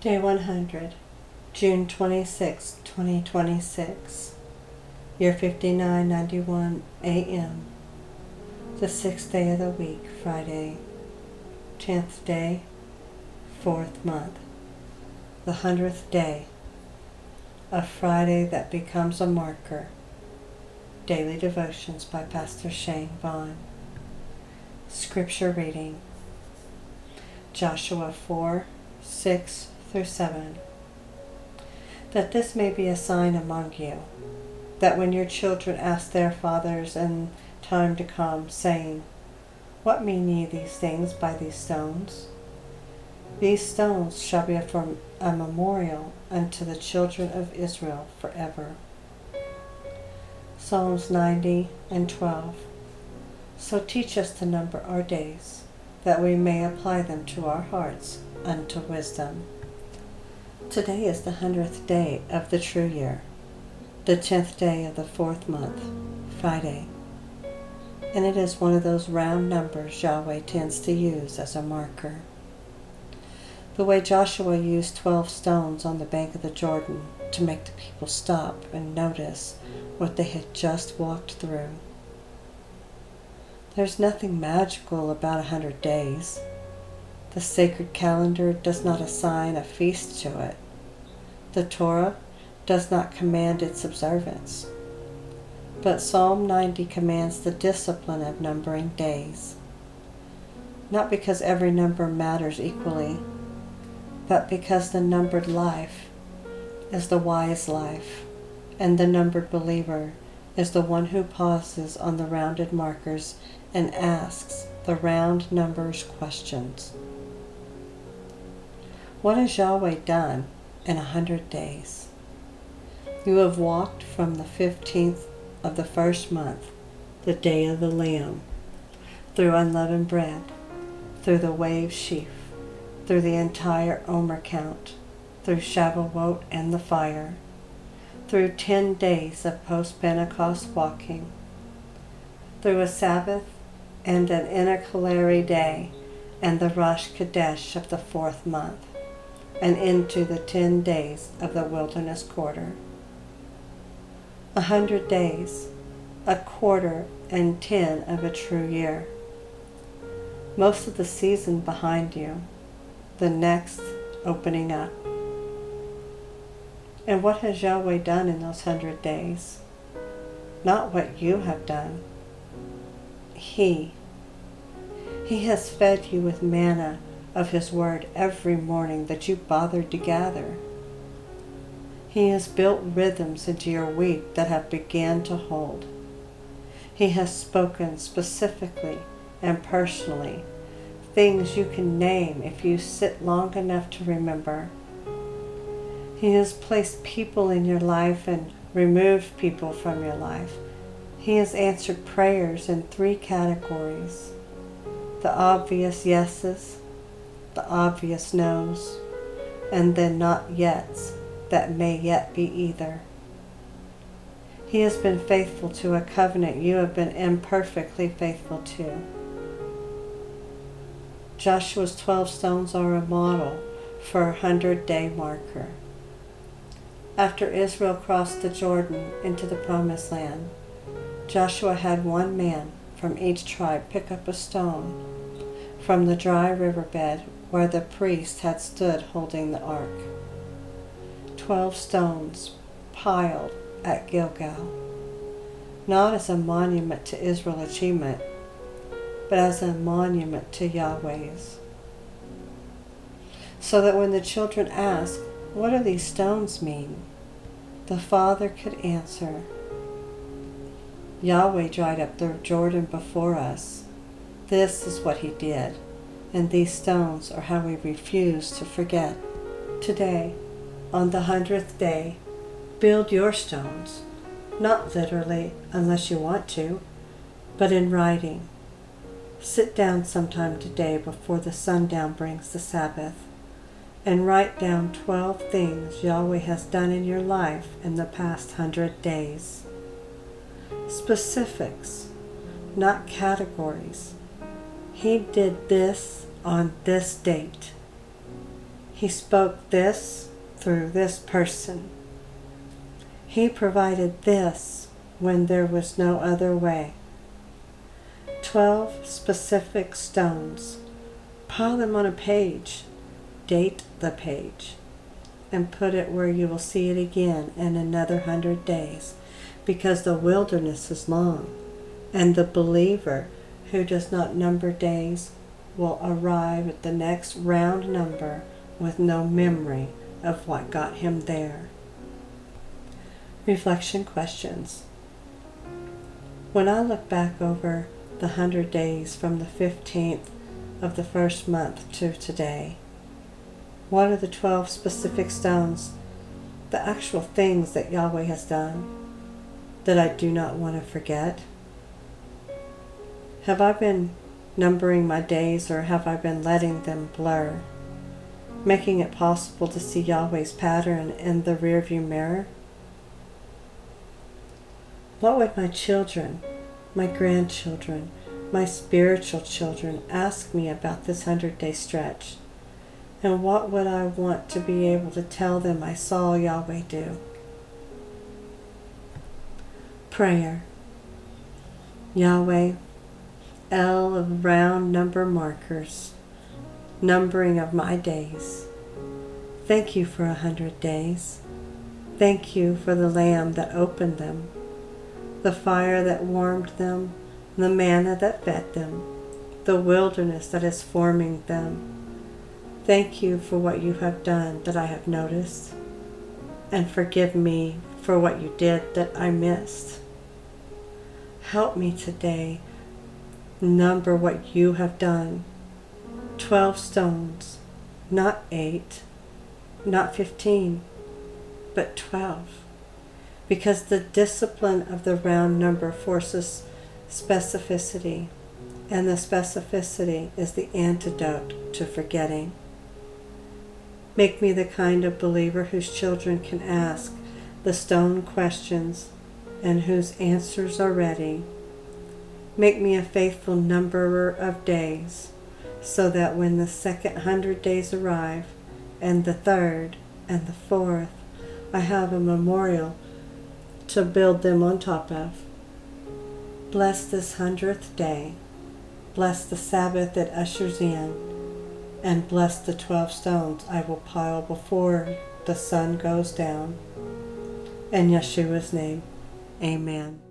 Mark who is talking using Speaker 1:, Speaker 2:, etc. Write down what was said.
Speaker 1: Day 100, June 26, 2026, year 5991 a.m., the 6th day of the week, Friday, 10th day, 4th month, the 100th day, a Friday that becomes a marker. Daily Devotions by Pastor Vaughn. Scripture reading, Joshua 4, 6 through 7. That this may be a sign among you, that when your children ask their fathers in time to come, saying, What mean ye these things by these stones? These stones shall be for a memorial unto the children of Israel forever. Psalms 90 and 12. So teach us to number our days, that we may apply them to our hearts unto wisdom. Today is the 100th day of the true year, the 10th day of the 4th month, Friday, and it is one of those round numbers Yahweh tends to use as a marker. The way Joshua used 12 stones on the bank of the Jordan to make the people stop and notice what they had just walked through. There's nothing magical about 100 days. The sacred calendar does not assign a feast to it. The Torah does not command its observance. But Psalm 90 commands the discipline of numbering days. Not because every number matters equally, but because the numbered life is the wise life, and the numbered believer is the one who pauses on the rounded markers and asks the round numbers questions. What has Yahweh done in 100 days? You have walked from the 15th of the first month, the day of the Lamb, through unleavened bread, through the wave sheaf, through the entire Omer count, through Shavuot and the fire, through 10 days of post-Pentecost walking, through a Sabbath and an intercalary day, and the Rosh Chodesh of the 4th month, and into the 10 days of the wilderness quarter. 100 days, a quarter and 10 of a true year. Most of the season behind you, the next opening up. And what has Yahweh done in those 100 days? Not what you have done. He has fed you with manna of His word every morning that you bothered to gather. He has built rhythms into your week that have began to hold. He has spoken specifically and personally, things you can name if you sit long enough to remember. He has placed people in your life and removed people from your life. He has answered prayers in 3 categories: the obvious yeses, the obvious no's, and the not yets that may yet be either. He has been faithful to a covenant you have been imperfectly faithful to. Joshua's 12 stones are a model for a 100-day marker. After Israel crossed the Jordan into the Promised Land, Joshua had one man from each tribe pick up a stone from the dry riverbed where the priest had stood holding the ark. 12 stones piled at Gilgal, not as a monument to Israel's achievement, but as a monument to Yahweh's. So that when the children ask, What do these stones mean? The Father could answer, Yahweh dried up the Jordan before us. This is what He did, and these stones are how we refuse to forget. Today, on the 100th day, build your stones, not literally unless you want to, but in writing. Sit down sometime today before the sundown brings the Sabbath, and write down 12 things Yahweh has done in your life in the past 100 days. Specifics, not categories. He did this on this date. He spoke this through this person. He provided this when there was no other way. 12 specific stones. Pile them on a page. Date the page. And put it where you will see it again in another 100 days. Because the wilderness is long. And the believer who does not number days will arrive at the next round number with no memory of what got him there. Reflection questions. When I look back over the 100 days from the 15th of the first month to today, what are the 12 specific stones, the actual things that Yahweh has done that I do not want to forget? Have I been numbering my days, or have I been letting them blur, making it possible to see Yahweh's pattern in the rearview mirror? What would my children, my grandchildren, my spiritual children ask me about this 100-day stretch? And what would I want to be able to tell them I saw Yahweh do? Prayer. Yahweh, L of round number markers, numbering of my days. Thank you for 100 days. Thank you for the Lamb that opened them, the fire that warmed them, the manna that fed them, the wilderness that is forming them. Thank you for what you have done that I have noticed, and forgive me for what you did that I missed. Help me today number what you have done. 12 stones, not 8, not 15, but 12. Because the discipline of the round number forces specificity, and the specificity is the antidote to forgetting. Make me the kind of believer whose children can ask the stone questions and whose answers are ready. Make me a faithful numberer of days, so that when the second 100 days arrive, and the third, and the fourth, I have a memorial to build them on top of. Bless this 100th day. Bless the Sabbath it ushers in, and bless the 12 stones I will pile before the sun goes down. In Yeshua's name, amen.